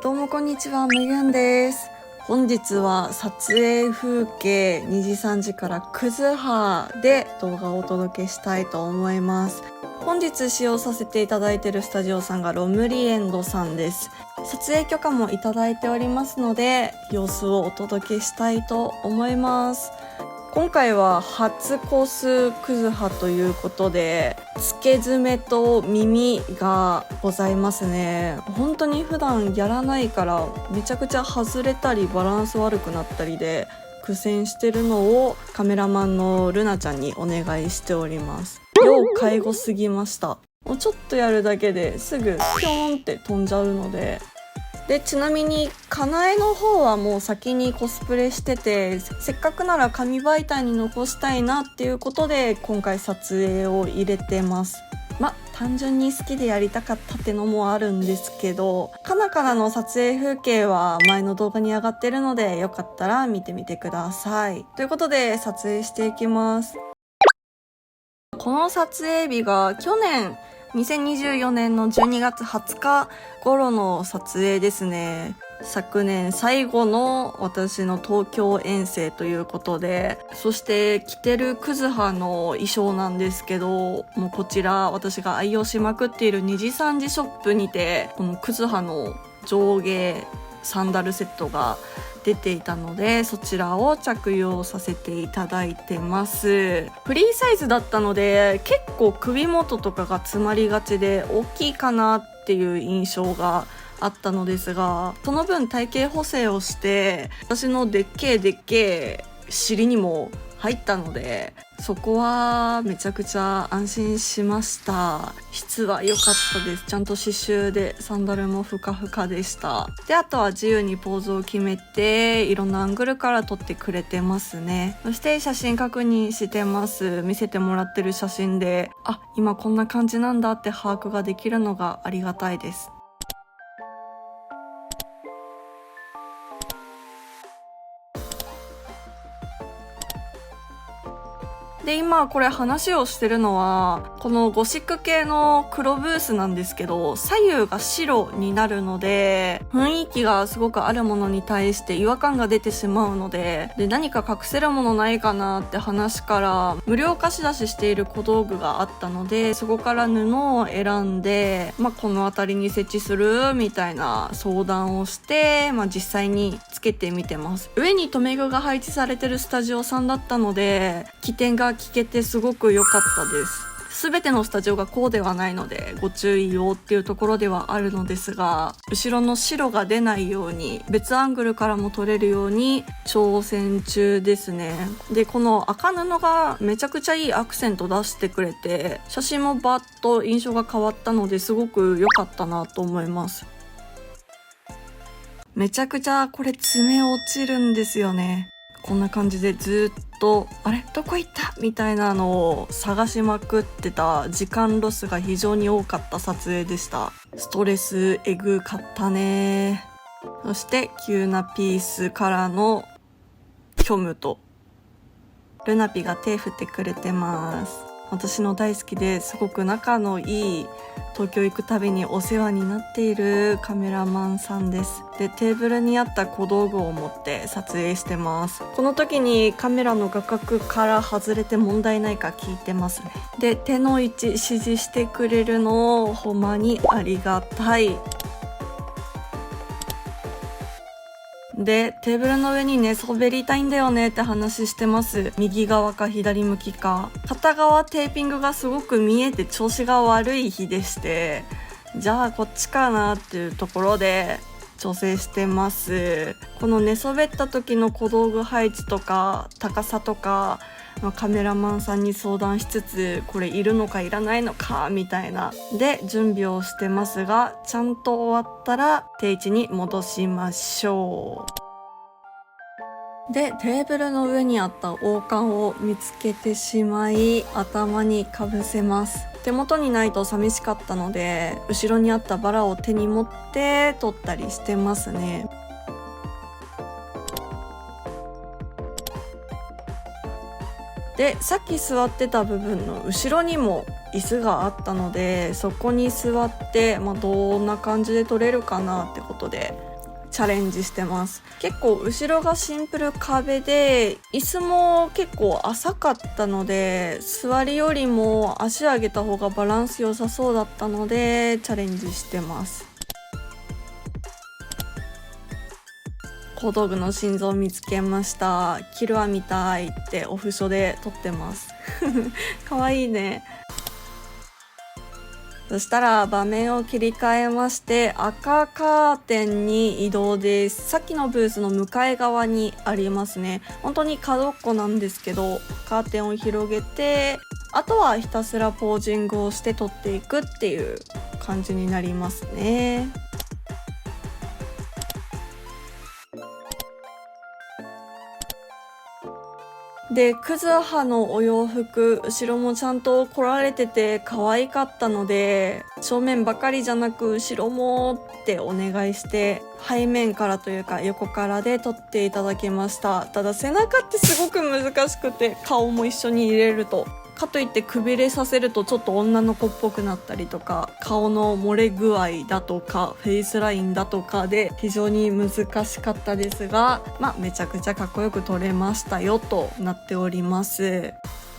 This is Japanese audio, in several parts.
どうもこんにちは、むゆんです。本日は撮影風景2時3時からクズハで動画をお届けしたいと思います。本日使用させていただいているスタジオさんがロムリエンドさんです。撮影許可もいただいておりますので、様子をお届けしたいと思います。今回は初コスクズハということで、付け爪と耳がございますね。本当に普段やらないからめちゃくちゃ外れたりバランス悪くなったりで苦戦してるのをカメラマンのルナちゃんにお願いしております。要介護すぎました。もうちょっとやるだけですぐピョーンって飛んじゃうので。ちなみにかなえの方はもう先にコスプレしてて、せっかくなら紙媒体に残したいなっていうことで今回撮影を入れてます。単純に好きでやりたかったってのもあるんですけど、かなからの撮影風景は前の動画に上がってるので、よかったら見てみてください。ということで撮影していきます。この撮影日が去年2024年の12月20日頃の撮影ですね。昨年最後の私の東京遠征ということで、そして着てるクズハの衣装なんですけど、もうこちら私が愛用しまくっている2時3時ショップにて、このクズハの上下サンダルセットが出ていたので、そちらを着用させていただいてます。フリーサイズだったので結構首元とかが詰まりがちで大きいかなっていう印象があったのですが、その分体型補正をして私のでっけえ尻にも入ったので、そこはめちゃくちゃ安心しました。質は良かったです。ちゃんと刺繍でサンダルもふかふかでした。で、あとは自由にポーズを決めていろんなアングルから撮ってくれてますね。そして写真確認してます。見せてもらってる写真で、今こんな感じなんだって把握ができるのがありがたいです。で、今これ話をしてるのはこのゴシック系の黒ブースなんですけど、左右が白になるので雰囲気がすごくあるものに対して違和感が出てしまうので、何か隠せるものないかなって話から無料貸し出ししている小道具があったので、そこから布を選んで、この辺りに設置するみたいな相談をして、実際につけてみてます。上に留め具が配置されてるスタジオさんだったので起点が聞けてすごく良かったです。すべてのスタジオがこうではないのでご注意をっていうところではあるのですが、後ろの白が出ないように別アングルからも撮れるように挑戦中ですね。で、この赤布がめちゃくちゃいいアクセント出してくれて、写真もバッと印象が変わったのですごく良かったなと思います。めちゃくちゃこれ爪落ちるんですよね。こんな感じでずっとどこ行ったみたいなのを探しまくってた時間ロスが非常に多かった撮影でした。ストレスえぐかったね。そして急なピースからの虚無とルナピが手振ってくれてます。私の大好きですごく仲のいい、東京行くたびにお世話になっているカメラマンさんです。で、テーブルにあった小道具を持って撮影してます。この時にカメラの画角から外れて問題ないか聞いてますね。で、手の位置指示してくれるのほんまにありがたい。で、テーブルの上に寝そべりたいんだよねって話してます。右側か左向きか。片側テーピングがすごく見えて調子が悪い日でして、じゃあこっちかなっていうところで調整してます。この寝そべった時の小道具配置とか高さとか、カメラマンさんに相談しつつ、これいるのかいらないのかみたいなで準備をしてますが、ちゃんと終わったら定位置に戻しましょう。で、テーブルの上にあった王冠を見つけてしまい頭にかぶせます。手元にないと寂しかったので後ろにあったバラを手に持って撮ったりしてますね。で、さっき座ってた部分の後ろにも椅子があったので、そこに座って、どんな感じで撮れるかなってことでチャレンジしてます。結構後ろがシンプル壁で、椅子も結構浅かったので、座りよりも足上げた方がバランス良さそうだったのでチャレンジしてます。小道具の心臓を見つけました。キルアみたいってオフショで撮ってますかわいいね。そしたら場面を切り替えまして、赤カーテンに移動です。さっきのブースの向かい側にありますね。本当に角っこなんですけど、カーテンを広げて、あとはひたすらポージングをして撮っていくっていう感じになりますね。で、クズハのお洋服、後ろもちゃんと来られてて可愛かったので、正面ばかりじゃなく後ろもってお願いして、背面からというか横からで撮っていただきました。ただ背中ってすごく難しくて、顔も一緒に入れると。かといってくびれさせるとちょっと女の子っぽくなったりとか、顔の漏れ具合だとかフェイスラインだとかで非常に難しかったですが、めちゃくちゃかっこよく撮れましたよとなっております。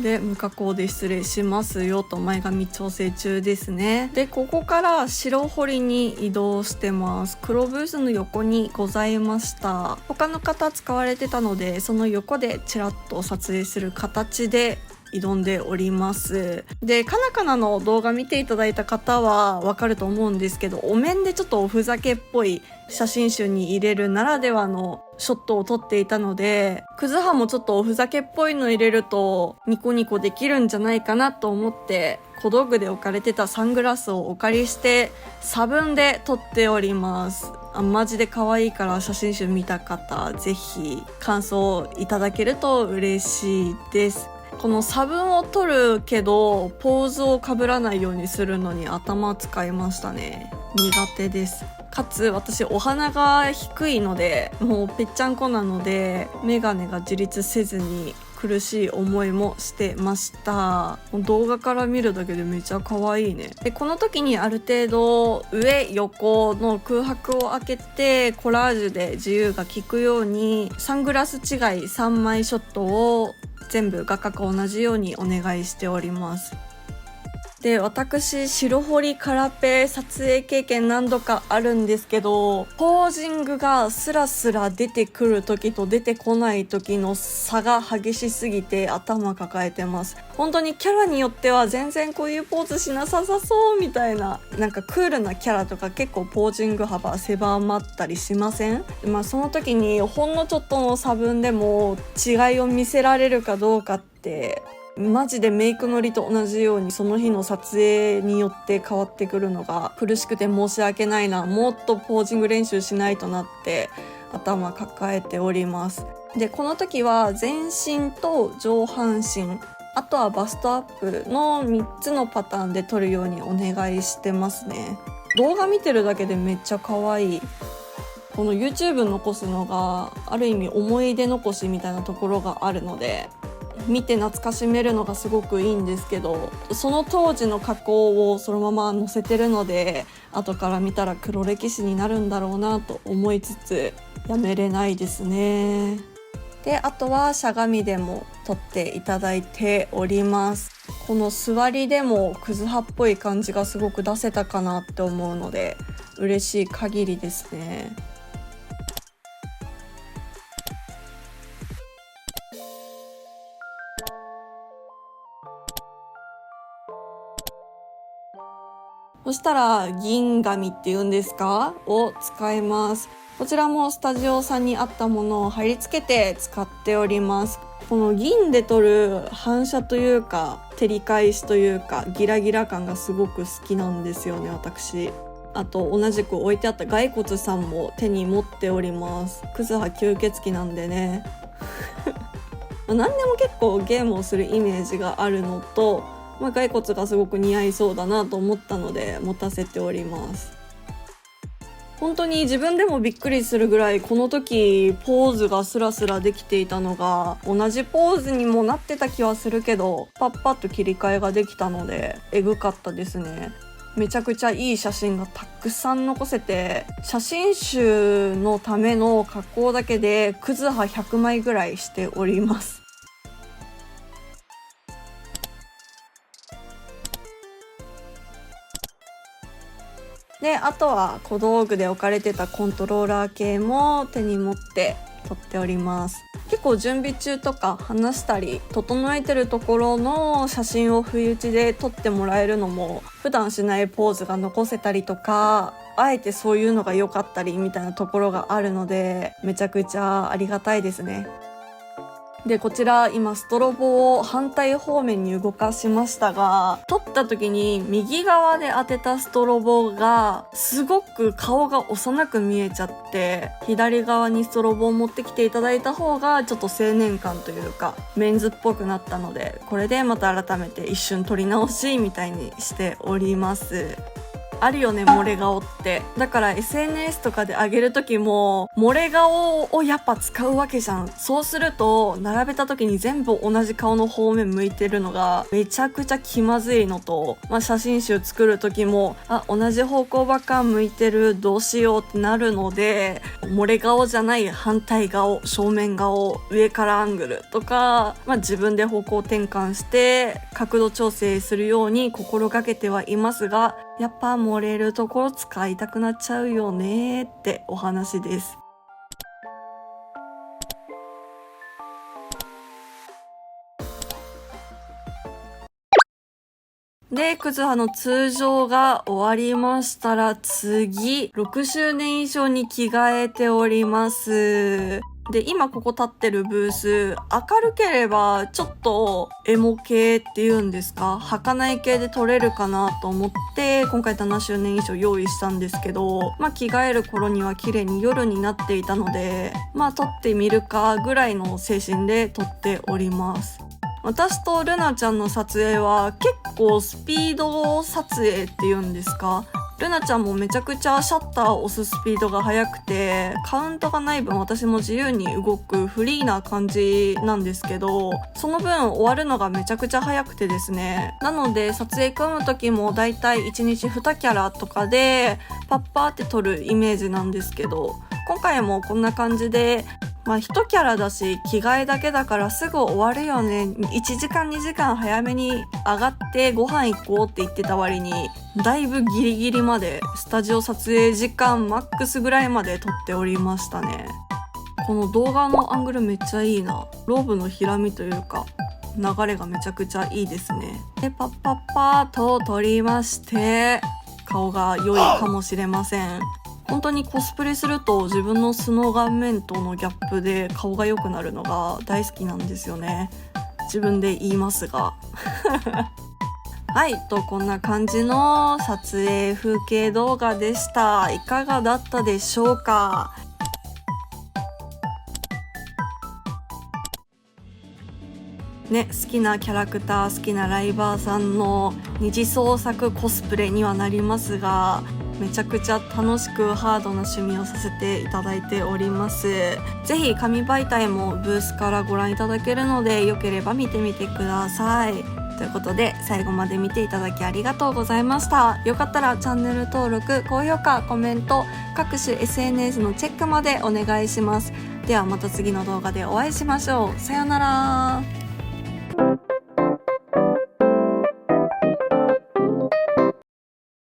で、無加工で失礼しますよと前髪調整中ですね。で、ここから白彫りに移動してます。黒ブースの横にございました。他の方使われてたので、その横でちらっと撮影する形で挑んでおります。で、カナカナの動画見ていただいた方はわかると思うんですけど、お面でちょっとおふざけっぽい写真集に入れるならではのショットを撮っていたので、クズハもちょっとおふざけっぽいの入れるとニコニコできるんじゃないかなと思って、小道具で置かれてたサングラスをお借りして差分で撮っております。マジで可愛いから写真集見た方、ぜひ感想いただけると嬉しいです。この差分を取るけどポーズを被らないようにするのに頭使いましたね。苦手です。かつ私お鼻が低いので、もうぺっちゃんこなのでメガネが自立せずに苦しい思いもしてました。動画から見るだけでめちゃ可愛いね。で、この時にある程度上横の空白を空けてコラージュで自由が利くようにサングラス違い3枚ショットを全部画角同じようにお願いしております。で、私白彫りカラペ撮影経験何度かあるんですけど、ポージングがスラスラ出てくる時と出てこない時の差が激しすぎて頭抱えてます。本当にキャラによっては全然こういうポーズしなさそうみたいな、なんかクールなキャラとか結構ポージング幅狭まったりしません？その時にほんのちょっとの差分でも違いを見せられるかどうかってマジでメイクのりと同じようにその日の撮影によって変わってくるのが苦しくて申し訳ないな、もっとポージング練習しないとなって頭抱えております。で、この時は全身と上半身、あとはバストアップの3つのパターンで撮るようにお願いしてますね。動画見てるだけでめっちゃ可愛い。この YouTube 残すのがある意味思い出残しみたいなところがあるので、見て懐かしめるのがすごくいいんですけど、その当時の加工をそのまま載せてるので、後から見たら黒歴史になるんだろうなと思いつつやめれないですね。で、あとはしゃがみでも撮っていただいております。この座りでもクズハっぽい感じがすごく出せたかなって思うので嬉しい限りですね。そしたら銀紙っていうんですかを使います。こちらもスタジオさんにあったものを貼り付けて使っております。この銀で撮る反射というか照り返しというかギラギラ感がすごく好きなんですよね、私。あと同じく置いてあった骸骨さんも手に持っております。クズハ吸血鬼なんでね何でも結構ゲームをするイメージがあるのと、骸骨がすごく似合いそうだなと思ったので持たせております。本当に自分でもびっくりするぐらいこの時ポーズがスラスラできていたのが、同じポーズにもなってた気はするけどパッパッと切り替えができたのでエグかったですね。めちゃくちゃいい写真がたくさん残せて、写真集のための加工だけでクズハ100枚ぐらいしております。で、あとは小道具で置かれてたコントローラー系も手に持って撮っております。結構準備中とか話したり整えてるところの写真を不意打ちで撮ってもらえるのも、普段しないポーズが残せたりとか、あえてそういうのが良かったりみたいなところがあるので、めちゃくちゃありがたいですね。で、こちら今ストロボを反対方面に動かしましたが、撮った時に右側で当てたストロボがすごく顔が幼く見えちゃって、左側にストロボを持ってきていただいた方がちょっと青年感というかメンズっぽくなったので、これでまた改めて一瞬撮り直しみたいにしております。あるよね、漏れ顔って。だから SNS とかで上げるときも、漏れ顔をやっぱ使うわけじゃん。そうすると、並べたときに全部同じ顔の方面向いてるのが、めちゃくちゃ気まずいのと、写真集作るときも、同じ方向ばっか向いてる、どうしようってなるので、漏れ顔じゃない反対顔、正面顔、上からアングルとか、自分で方向転換して、角度調整するように心がけてはいますが、やっぱ漏れるところ使いたくなっちゃうよねってお話です。で、クズハの通常が終わりましたら次、6周年以上に着替えております。で、今ここ立ってるブース、明るければちょっとエモ系っていうんですか、儚い系で撮れるかなと思って、今回7周年以上用意したんですけど、着替える頃には綺麗に夜になっていたので、撮ってみるかぐらいの精神で撮っております。私とルナちゃんの撮影は結構スピード撮影っていうんですか、ルナちゃんもめちゃくちゃシャッターを押すスピードが速くて、カウントがない分私も自由に動くフリーな感じなんですけど、その分終わるのがめちゃくちゃ早くてですね。なので撮影組む時もだいたい1日2キャラとかでパッパーって撮るイメージなんですけど、今回もこんな感じで、1キャラだし着替えだけだからすぐ終わるよね、1時間2時間早めに上がってご飯行こうって言ってた割に、だいぶギリギリまでスタジオ撮影時間マックスぐらいまで撮っておりましたね。この動画のアングルめっちゃいいな。ローブのひらみというか流れがめちゃくちゃいいですね。で、パッパッパーと撮りまして、顔が良いかもしれません。本当にコスプレすると自分の素の顔面とのギャップで顔が良くなるのが大好きなんですよね。自分で言いますがはい、こんな感じの撮影風景動画でした。いかがだったでしょうか？ね、好きなキャラクター、好きなライバーさんの二次創作コスプレにはなりますが、めちゃくちゃ楽しくハードな趣味をさせていただいております。ぜひ紙媒体もブースからご覧いただけるので、よければ見てみてください。ということで、最後まで見ていただきありがとうございました。よかったらチャンネル登録、高評価、コメント、各種 SNS のチェックまでお願いします。ではまた次の動画でお会いしましょう。さようなら。